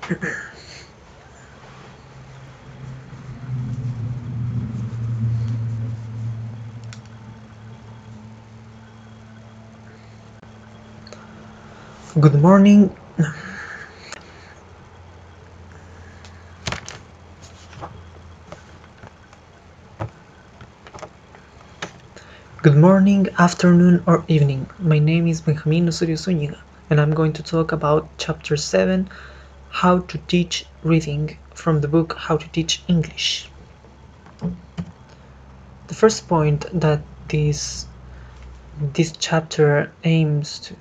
Good morning. Good morning, afternoon, or evening. My name is Benjamìn Osorio Zùñiga, and I'm going to talk about Chapter 7, How to Teach Reading, from the book How to Teach English. The first point that this chapter aims to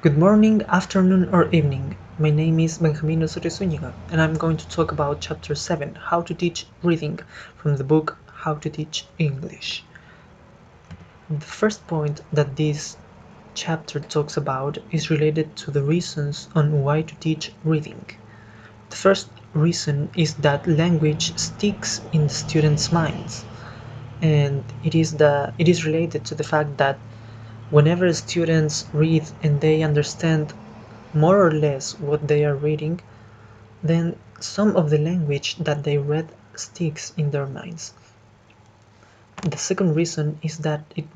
Good morning, afternoon, or evening. My name is Benjamìn Osorio Zùñiga, and I'm going to talk about Chapter 7, How to Teach Reading, from the book How to Teach English. The first point that this chapter talks about is related to the reasons on why to teach reading. The first reason is that language sticks in the students' minds, and it is related to the fact that whenever students read and they understand more or less what they are reading, then some of the language that they read sticks in their minds. The second reason is that it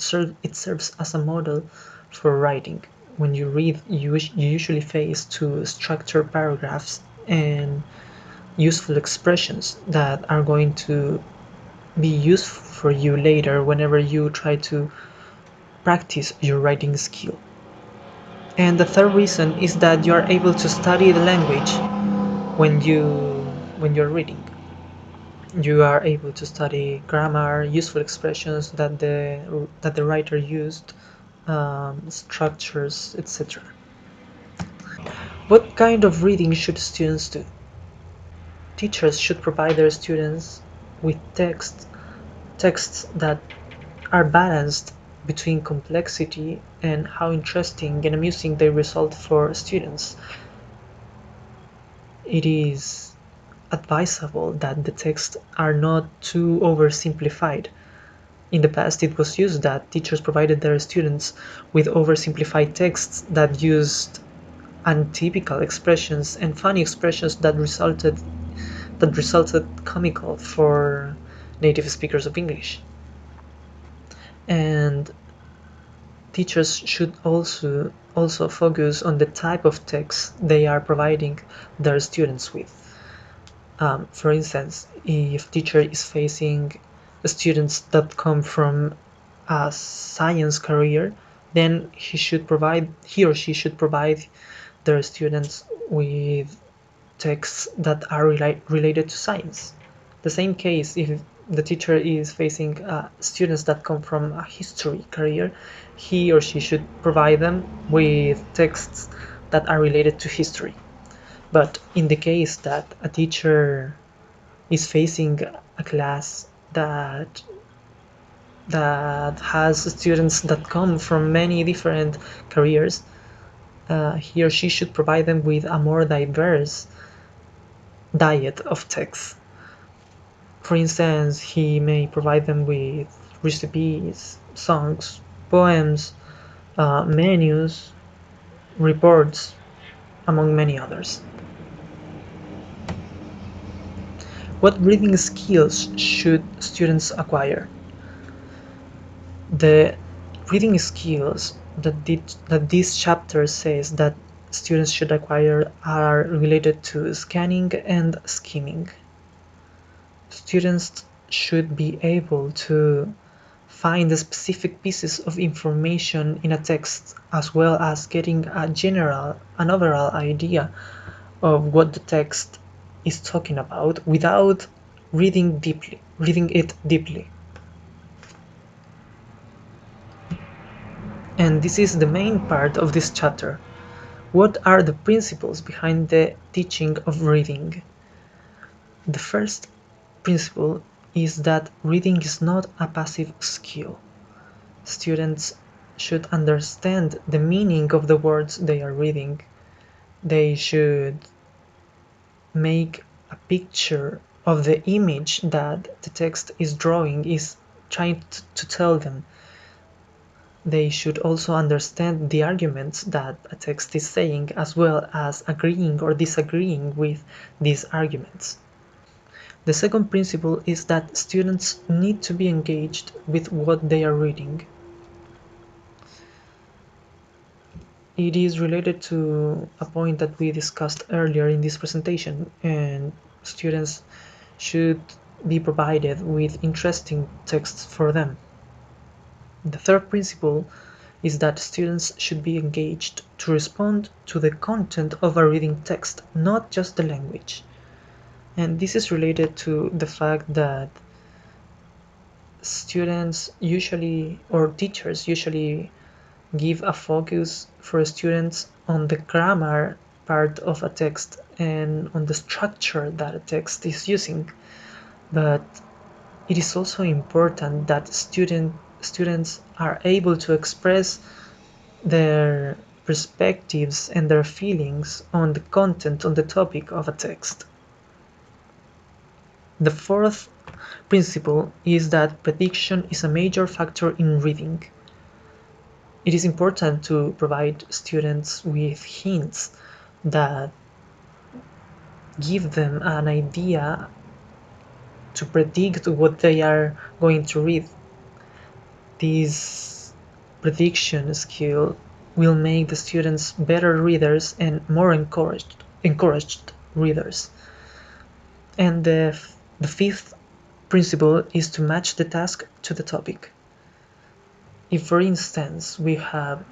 serves as a model for writing. When you read, you usually face to structured paragraphs and useful expressions that are going to be useful for you later whenever you try to practice your writing skill. And the third reason is that you are able to study the language when you're reading. You are able to study grammar, useful expressions that the writer used, structures, etc. What kind of reading should students do? Teachers should provide their students with texts that are balanced between complexity and how interesting and amusing they result for students. It is advisable that the texts are not too oversimplified. In the past, it was used that teachers provided their students with oversimplified texts that used untypical expressions and funny expressions that resulted comical for native speakers of English. And teachers should also focus on the type of text they are providing their students with. For instance, if teacher is facing students that come from a science career, then he or she should provide their students with texts that are related to science. The same case if the teacher is facing students that come from a history career, he or she should provide them with texts that are related to history. But in the case that a teacher is facing a class that has students that come from many different careers, he or she should provide them with a more diverse diet of texts. For instance, he may provide them with recipes, songs, poems, menus, reports, among many others. What reading skills should students acquire? The reading skills that this chapter says that students should acquire are related to scanning and skimming. Students should be able to find the specific pieces of information in a text, as well as getting an overall idea of what the text is talking about without reading it deeply. And this is the main part of this chapter. What are the principles behind the teaching of reading? The first principle is that reading is not a passive skill. Students should understand the meaning of the words they are reading. They should make a picture of the image that the text is trying to tell them. They should also understand the arguments that a text is saying, as well as agreeing or disagreeing with these arguments. The second principle is that students need to be engaged with what they are reading. It is related to a point that we discussed earlier in this presentation, and students should be provided with interesting texts for them. The third principle is that students should be engaged to respond to the content of a reading text, not just the language. And this is related to the fact that students usually, or teachers usually, give a focus for students on the grammar part of a text and on the structure that a text is using. But it is also important that students are able to express their perspectives and their feelings on the content, on the topic of a text. The fourth principle is that prediction is a major factor in reading. It is important to provide students with hints that give them an idea to predict what they are going to read. This prediction skill will make the students better readers and more encouraged readers. And the fifth principle is to match the task to the topic. If, for instance, we are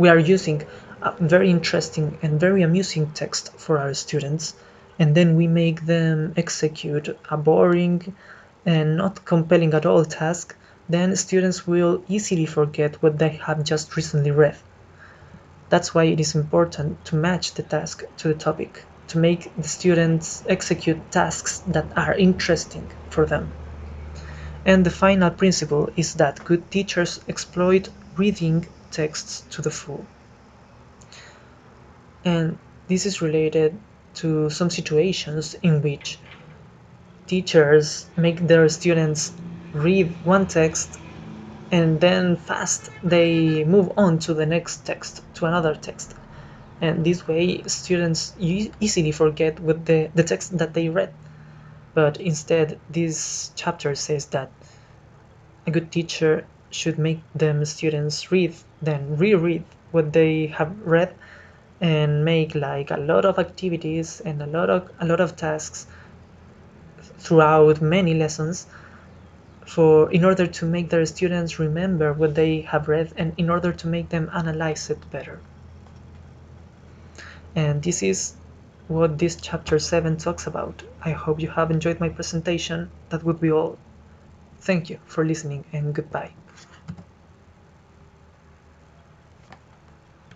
using a very interesting and very amusing text for our students, and then we make them execute a boring and not compelling at all task, then students will easily forget what they have just recently read. That's why it is important to match the task to the topic, to make the students execute tasks that are interesting for them. And the final principle is that good teachers exploit reading texts to the full. And this is related to some situations in which teachers make their students read one text and then fast they move on to the next text, to another text. And this way students easily forget what the text that they read. But instead, this chapter says that a good teacher should make them students read, then reread what they have read, and make like a lot of activities and a lot of tasks throughout many lessons in order to make their students remember what they have read and in order to make them analyze it better. And this is what this chapter 7 talks about. I hope you have enjoyed my presentation. That would be all. Thank you for listening, and goodbye.